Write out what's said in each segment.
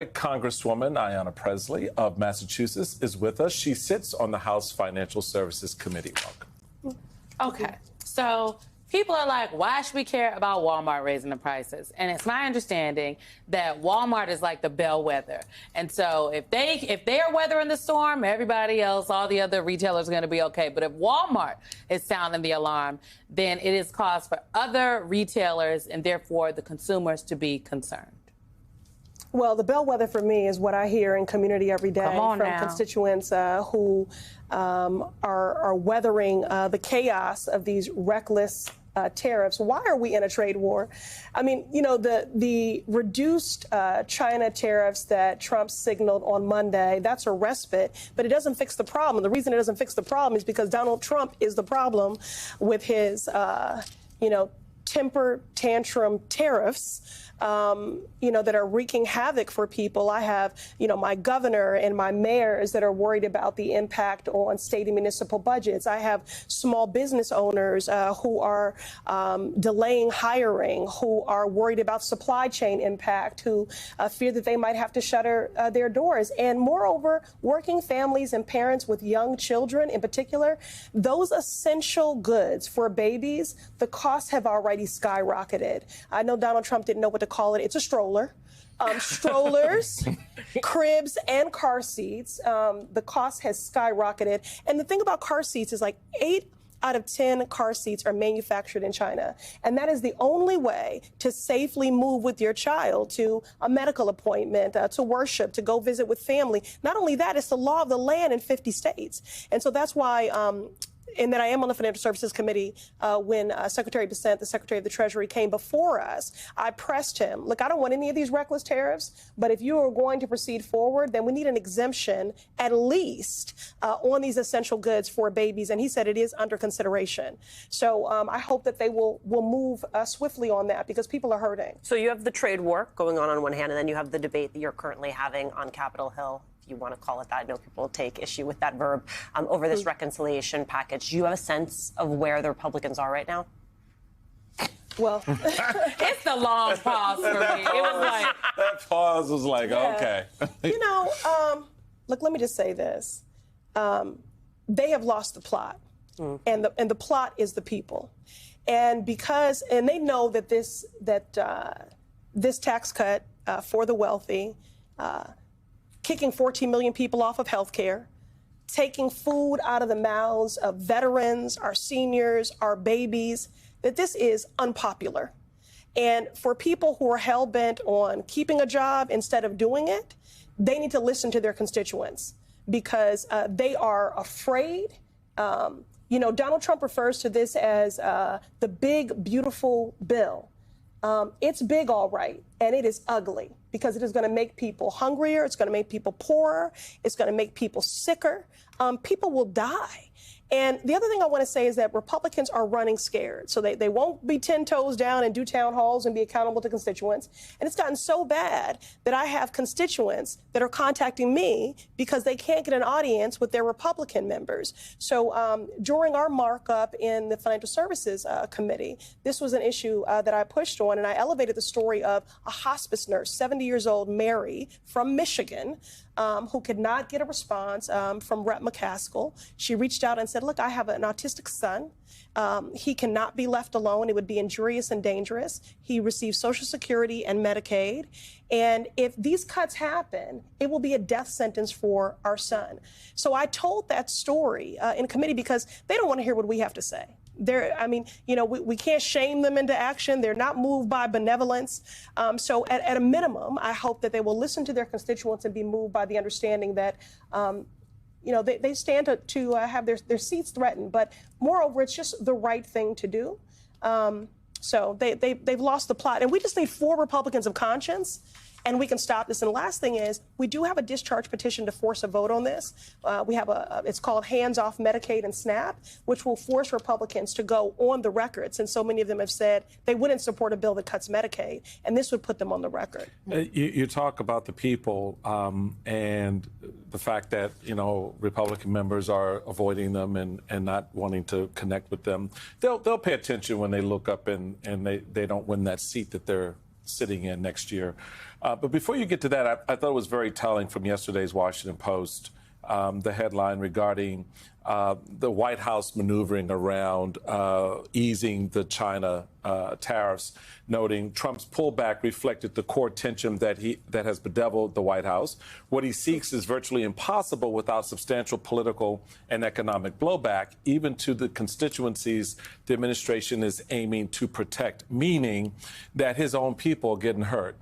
Congresswoman Ayanna Pressley of Massachusetts is with us. She sits on the House Financial Services Committee. Welcome. Okay, so people are like, why should we care about Walmart raising the prices? And it's my understanding that Walmart is like the bellwether. And so if they are weathering the storm, everybody else, all the other retailers are going to be okay. But if Walmart is sounding the alarm, then it is cause for other retailers and therefore the consumers to be concerned. Well, the bellwether for me is what I hear in community every day from now. constituents who are weathering the chaos of these reckless tariffs. Why are we in a trade war? I mean, you know, the reduced China tariffs that Trump signaled on Monday, that's a respite, but it doesn't fix the problem. The reason it doesn't fix the problem is because Donald Trump is the problem with his, temper tantrum tariffs. That are wreaking havoc for people. I have, my governor and my mayors that are worried about the impact on state and municipal budgets. I have small business owners who are delaying hiring, who are worried about supply chain impact, who fear that they might have to shutter their doors. And moreover, working families and parents with young children in particular, those essential goods for babies, the costs have already skyrocketed. I know Donald Trump didn't know what to call it. It's a stroller. Strollers, cribs, and car seats. The cost has skyrocketed. And the thing about car seats is like 8 out of 10 car seats are manufactured in China. And that is the only way to safely move with your child to a medical appointment, to worship, to go visit with family. Not only that, it's the law of the land in 50 states. And so that's why and then I am on the Financial Services Committee when Secretary Bessent, the Secretary of the Treasury, came before us. I pressed him, look, I don't want any of these reckless tariffs, but if you are going to proceed forward, then we need an exemption at least on these essential goods for babies. And he said it is under consideration. So I hope that they will move swiftly on that because people are hurting. So you have the trade war going on one hand, and then you have the debate that you're currently having on Capitol Hill, you want to call it that. I know people take issue with that verb over this reconciliation package. Do you have a sense of where the Republicans are right now? Well, it's the long pause for me. It was like that pause was like, okay. Look, let me just say this. They have lost the plot, and the plot is the people. And they know that this tax cut for the wealthy, kicking 14 million people off of health care, taking food out of the mouths of veterans, our seniors, our babies, that this is unpopular. And for people who are hell-bent on keeping a job instead of doing it, they need to listen to their constituents because they are afraid. Donald Trump refers to this as the big, beautiful bill. It's big, all right, and it is ugly because it is going to make people hungrier. It's going to make people poorer. It's going to make people sicker. People will die. And the other thing I want to say is that Republicans are running scared. So they won't be 10 toes down and do town halls and be accountable to constituents. And it's gotten so bad that I have constituents that are contacting me because they can't get an audience with their Republican members. So during our markup in the Financial Services Committee, this was an issue that I pushed on, and I elevated the story of a hospice nurse, 70 years old, Mary, from Michigan, who could not get a response from Rep. McCaskill. She reached out and said, look, I have an autistic son. He cannot be left alone. It would be injurious and dangerous. He receives Social Security and Medicaid. And if these cuts happen, it will be a death sentence for our son. So I told that story in committee because they don't want to hear what we have to say. We can't shame them into action. They're not moved by benevolence. So at a minimum, I hope that they will listen to their constituents and be moved by the understanding that, they stand to have their seats threatened. But moreover, it's just the right thing to do. So they've lost the plot. And we just need 4 Republicans of conscience, and we can stop this. And the last thing is, we do have a discharge petition to force a vote on this. We have it's called Hands Off Medicaid and SNAP, which will force Republicans to go on the record, since so many of them have said they wouldn't support a bill that cuts Medicaid, and this would put them on the record. You talk about the people and the fact that, Republican members are avoiding them and not wanting to connect with them. They'll pay attention when they look up and they don't win that seat that they're sitting in next year. But before you get to that, I thought it was very telling from yesterday's Washington Post, the headline regarding the White House maneuvering around easing the China tariffs, noting Trump's pullback reflected the core tension that has bedeviled the White House. What he seeks is virtually impossible without substantial political and economic blowback, even to the constituencies the administration is aiming to protect, meaning that his own people are getting hurt.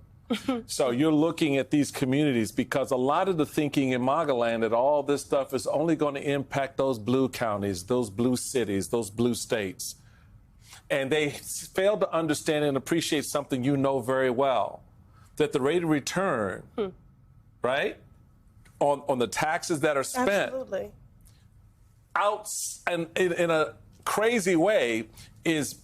So you're looking at these communities because a lot of the thinking in Magaland that all this stuff is only going to impact those blue counties, those blue cities, those blue states. And they fail to understand and appreciate something you know very well, that the rate of return, right, on the taxes that are spent Absolutely. out and in a crazy way is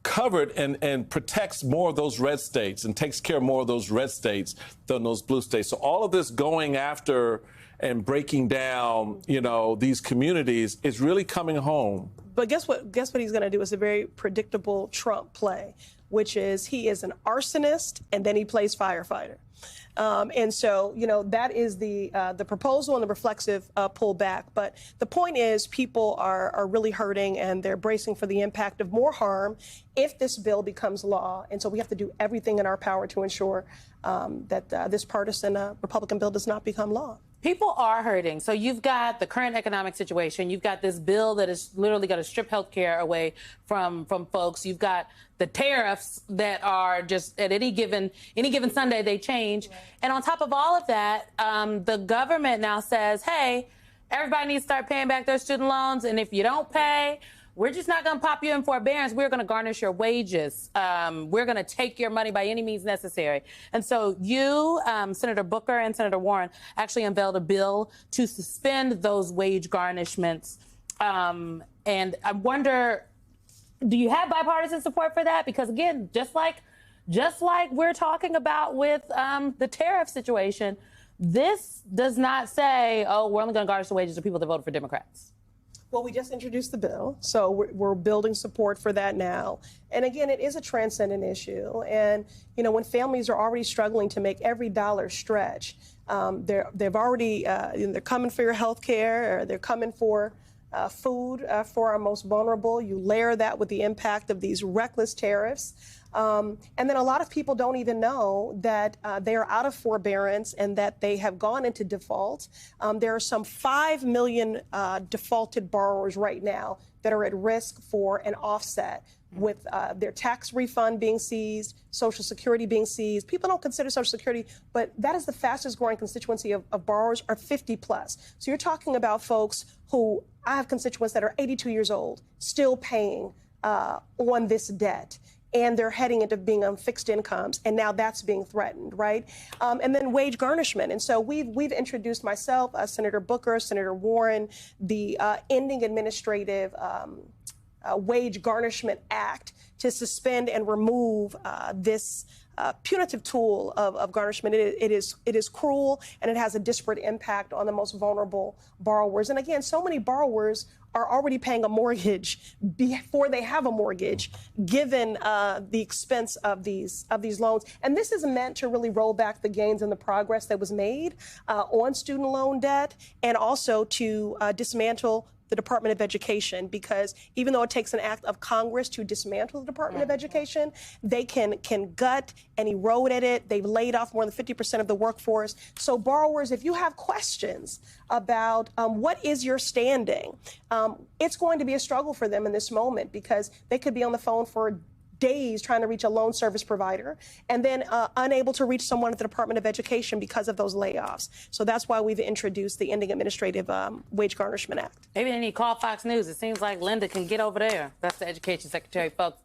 covered and protects more of those red states and takes care of more of those red states than those blue states. So all of this going after and breaking down, these communities is really coming home. But guess what he's going to do is a very predictable Trump play, which is he is an arsonist and then he plays firefighter. And so, that is the proposal and the reflexive pullback. But the point is people are really hurting and they're bracing for the impact of more harm if this bill becomes law. And so we have to do everything in our power to ensure that this partisan Republican bill does not become law. People are hurting. So you've got the current economic situation. You've got this bill that is literally going to strip health care away from folks. You've got the tariffs that are just at any given Sunday they change. Right. And on top of all of that, the government now says, hey, everybody needs to start paying back their student loans. And if you don't pay, we're just not going to pop you in forbearance. We're going to garnish your wages. We're going to take your money by any means necessary. And so you, Senator Booker and Senator Warren, actually unveiled a bill to suspend those wage garnishments. And I wonder, do you have bipartisan support for that? Because, again, just like we're talking about with the tariff situation, this does not say, oh, we're only going to garnish the wages of people that voted for Democrats. Well, we just introduced the bill, so we're building support for that now. And again, it is a transcendent issue. And, when families are already struggling to make every dollar stretch, they've already, they're coming for your health care, or they're coming for food for our most vulnerable. You layer that with the impact of these reckless tariffs. And then a lot of people don't even know that they are out of forbearance and that they have gone into default. There are some 5 million defaulted borrowers right now that are at risk for an offset with their tax refund being seized, Social Security being seized. People don't consider Social Security, but that is the fastest growing constituency of borrowers are 50 plus. So you're talking about folks who, I have constituents that are 82 years old, still paying on this debt. And they're heading into being on fixed incomes, and now that's being threatened, right? And then wage garnishment. And so we've introduced myself, Senator Booker, Senator Warren, the Ending Administrative Wage Garnishment Act to suspend and remove this punitive tool of garnishment. It is cruel, and it has a disparate impact on the most vulnerable borrowers. And again, so many borrowers are already paying a mortgage before they have a mortgage, given the expense of these loans. And this is meant to really roll back the gains and the progress that was made on student loan debt, and also to dismantle the Department of Education, because even though it takes an act of Congress to dismantle the Department of Education, they can gut and erode at it. They've laid off more than 50% of the workforce. So borrowers, if you have questions about what is your standing, it's going to be a struggle for them in this moment, because they could be on the phone for days trying to reach a loan service provider and then unable to reach someone at the Department of Education because of those layoffs. So that's why we've introduced the Ending Administrative Wage Garnishment Act. Maybe they need to call Fox News. It seems like Linda can get over there. That's the Education Secretary, folks.